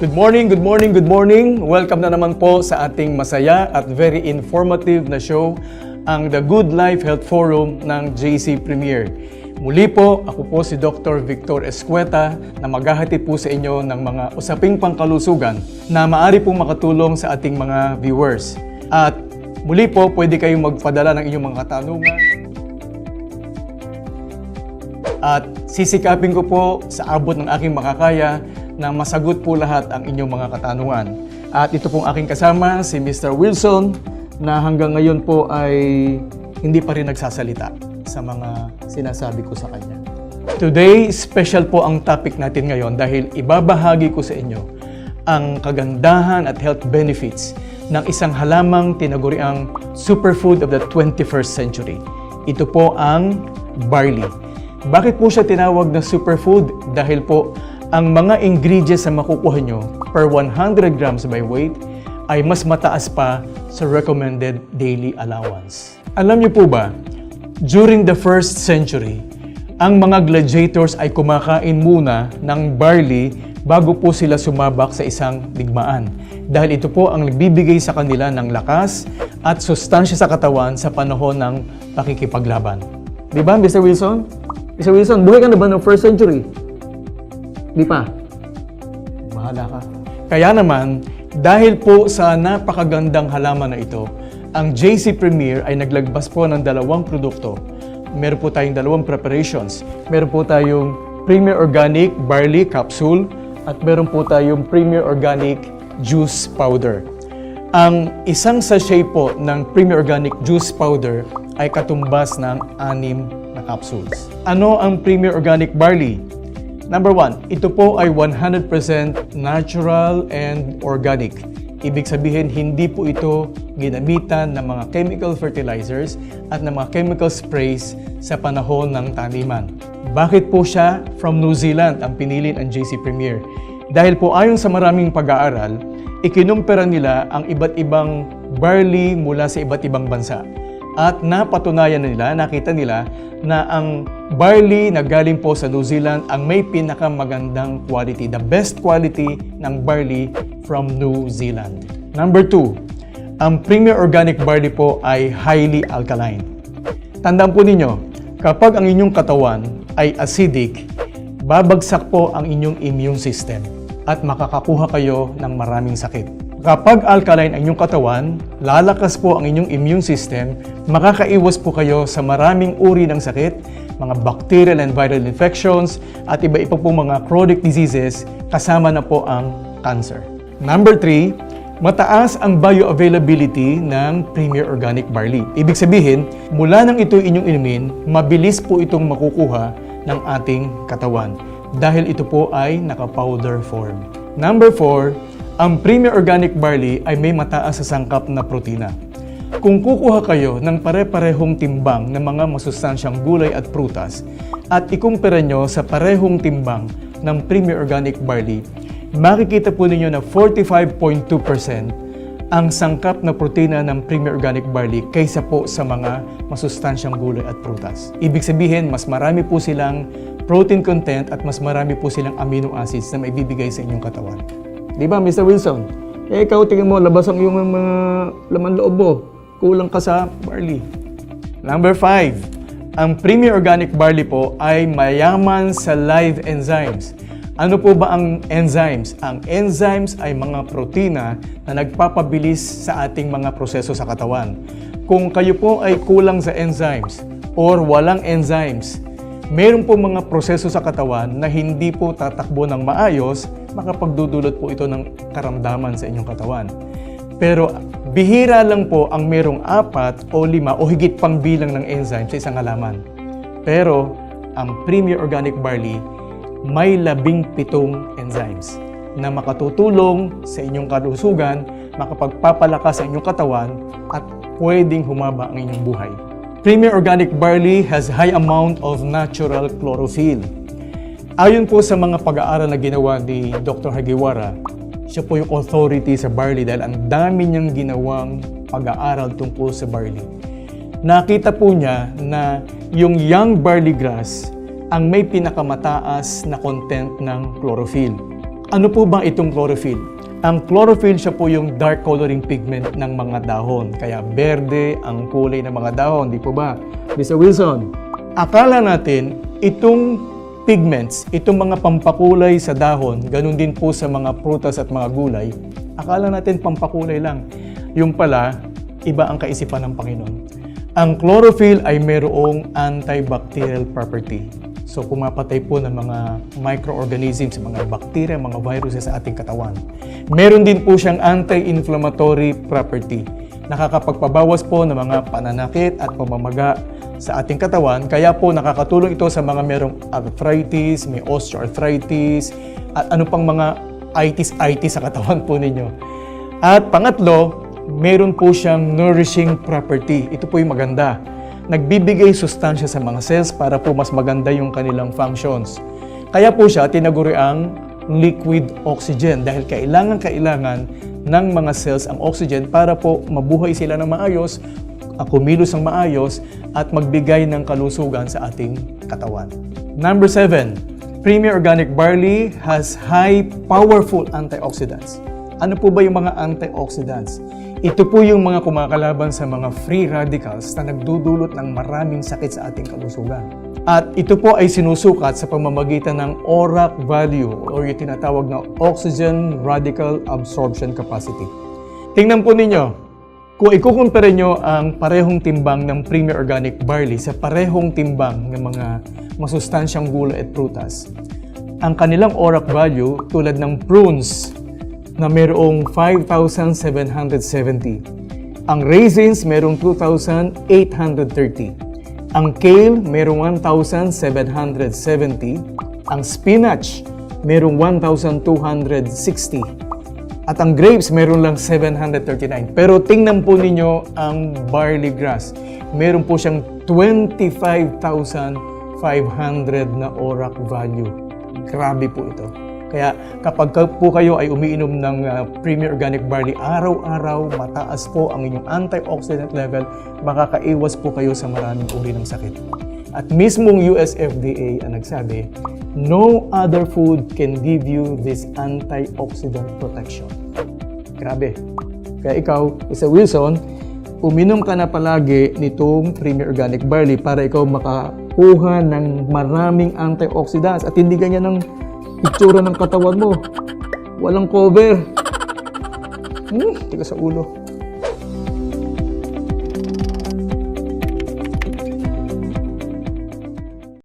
Good morning, good morning, good morning. Welcome na naman po sa ating masaya at very informative na show, ang The Good Life Health Forum ng JC Premier. Muli po, ako po si Dr. Victor Escueta na maghahatid po sa inyo ng mga usaping pangkalusugan na maaari pong makatulong sa ating mga viewers. At muli po, pwede kayong magpadala ng inyong mga katanungan. At sisikapin ko po sa abot ng aking makakaya na masagot po lahat ang inyong mga katanungan. At ito pong aking kasama, si Mr. Wilson, na hanggang ngayon po ay hindi pa rin nagsasalita sa mga sinasabi ko sa kanya. Today, special po ang topic natin ngayon dahil ibabahagi ko sa inyo ang kagandahan at health benefits ng isang halamang tinaguriang superfood of the 21st century. Ito po ang barley. Bakit po siya tinawag na superfood? Dahil po ang mga ingredients na makukuha nyo per 100 grams by weight ay mas mataas pa sa recommended daily allowance. Alam niyo po ba, during the 1st century, ang mga gladiators ay kumakain muna ng barley bago po sila sumabak sa isang digmaan. Dahil ito po ang nagbibigay sa kanila ng lakas at sustansya sa katawan sa panahon ng pakikipaglaban. Di ba, Mr. Wilson? Mr. Wilson, buhay ka na ba ng 1st century? Di pa. Bahala ka. Kaya naman, dahil po sa napakagandang halaman na ito, ang JC Premier ay naglagbas po ng dalawang produkto. Meron po tayong dalawang preparations. Meron po tayong Premier Organic Barley Capsule at meron po tayong Premier Organic Juice Powder. Ang isang sachet po ng Premier Organic Juice Powder ay katumbas ng 6 na capsules. Ano ang Premier Organic Barley? Number 1, ito po ay 100% natural and organic. Ibig sabihin, hindi po ito ginamitan ng mga chemical fertilizers at ng mga chemical sprays sa panahon ng taniman. Bakit po siya from New Zealand ang pinili ng JC Premier? Dahil po ayon sa maraming pag-aaral, ikinumpara nila ang iba't ibang barley mula sa iba't ibang bansa. At napatunayan nila, nakita nila na ang barley na galing po sa New Zealand ang may pinakamagandang quality, the best quality ng barley from New Zealand. Number 2, ang Premier Organic Barley po ay highly alkaline. Tandaan po ninyo, kapag ang inyong katawan ay acidic, babagsak po ang inyong immune system at makakakuha kayo ng maraming sakit. Kapag alkaline ang inyong katawan, lalakas po ang inyong immune system, makakaiwas po kayo sa maraming uri ng sakit, mga bacterial and viral infections, at iba-iba po mga chronic diseases, kasama na po ang cancer. Number 3, mataas ang bioavailability ng Premier Organic Barley. Ibig sabihin, mula nang ito inyong inumin, mabilis po itong makukuha ng ating katawan dahil ito po ay naka-powder form. Number 4, ang Premier Organic Barley ay may mataas sa sangkap na protina. Kung kukuha kayo ng pare-parehong timbang ng mga masustansyang gulay at prutas at ikumpara nyo sa parehong timbang ng Premier Organic Barley, makikita po ninyo na 45.2% ang sangkap na protina ng Premier Organic Barley kaysa po sa mga masustansyang gulay at prutas. Ibig sabihin, mas marami po silang protein content at mas marami po silang amino acids na maibibigay sa inyong katawan. Di ba, Mr. Wilson? Ikaw, tingin mo, labas ang iyong mga laman loob mo. Kulang ka sa barley. Number 5, ang Premier Organic Barley po ay mayaman sa live enzymes. Ano po ba ang enzymes? Ang enzymes ay mga protina na nagpapabilis sa ating mga proseso sa katawan. Kung kayo po ay kulang sa enzymes or walang enzymes, meron po mga proseso sa katawan na hindi po tatakbo ng maayos, makapagdudulot po ito ng karamdaman sa inyong katawan. Pero bihira lang po ang merong 4 o 5 o higit pang bilang ng enzyme sa isang halaman. Pero ang Premier Organic Barley may 17 enzymes na makatutulong sa inyong kalusugan, makapagpapalakas sa inyong katawan at pwedeng humaba ang inyong buhay. Premier Organic Barley has high amount of natural chlorophyll. Ayon po sa mga pag-aaral na ginawa ni Dr. Hagiwara, siya po yung authority sa barley dahil ang dami niyang ginawang pag-aaral tungkol sa barley. Nakita po niya na yung young barley grass ang may pinakamataas na content ng chlorophyll. Ano po ba itong chlorophyll? Ang chlorophyll siya po yung dark coloring pigment ng mga dahon. Kaya berde ang kulay ng mga dahon, di po ba? Mr. Wilson, akala natin itong pigments, itong mga pampakulay sa dahon, ganun din po sa mga prutas at mga gulay, akala natin pampakulay lang. Yung pala, iba ang kaisipan ng Panginoon. Ang chlorophyll ay mayroong antibacterial property. So, pumapatay po ng mga microorganisms, mga bacteria, mga viruses sa ating katawan. Meron din po siyang anti-inflammatory property. Nakakapagpabawas po ng mga pananakit at pamamaga sa ating katawan. Kaya po nakakatulong ito sa mga merong arthritis, may osteoarthritis, at ano pang mga itis sa katawan po ninyo. At pangatlo, meron po siyang nourishing property. Ito po yung maganda. Nagbibigay sustansya sa mga cells para po mas maganda yung kanilang functions. Kaya po siya tinaguriang liquid oxygen dahil kailangan ng mga cells ang oxygen para po mabuhay sila ng maayos, kumilos ng maayos, at magbigay ng kalusugan sa ating katawan. Number 7, Premier Organic Barley has high powerful antioxidants. Ano po ba yung mga antioxidants? Ito po yung mga kumakalaban sa mga free radicals na nagdudulot ng maraming sakit sa ating kalusugan. At ito po ay sinusukat sa pamamagitan ng ORAC value o yung tinatawag na Oxygen Radical Absorption Capacity. Tingnan po ninyo, kung ikukumpara nyo ang parehong timbang ng Premier Organic Barley sa parehong timbang ng mga masustansyang gulay at prutas, ang kanilang ORAC value tulad ng prunes na mayroong 5,770. Ang raisins mayroong 2,830. Ang kale mayroong 1,770. Ang spinach mayroong 1,260. At ang grapes mayroon lang 739. Pero tingnan po ninyo ang barley grass. Meron po siyang 25,500 na ORAC value. Grabe po ito. Kaya kapag po kayo ay umiinom ng Premier Organic Barley araw-araw, mataas po ang inyong antioxidant level, makakaiwas po kayo sa maraming uri ng sakit. At mismong US FDA ang nagsabi, no other food can give you this antioxidant protection. Grabe. Kaya ikaw, Mr. Wilson, uminom ka na palagi nitong Premier Organic Barley para ikaw makakuha ng maraming antioxidants at hindi ganyan ng itsura ng katawan mo. Walang cover. Tiga sa ulo.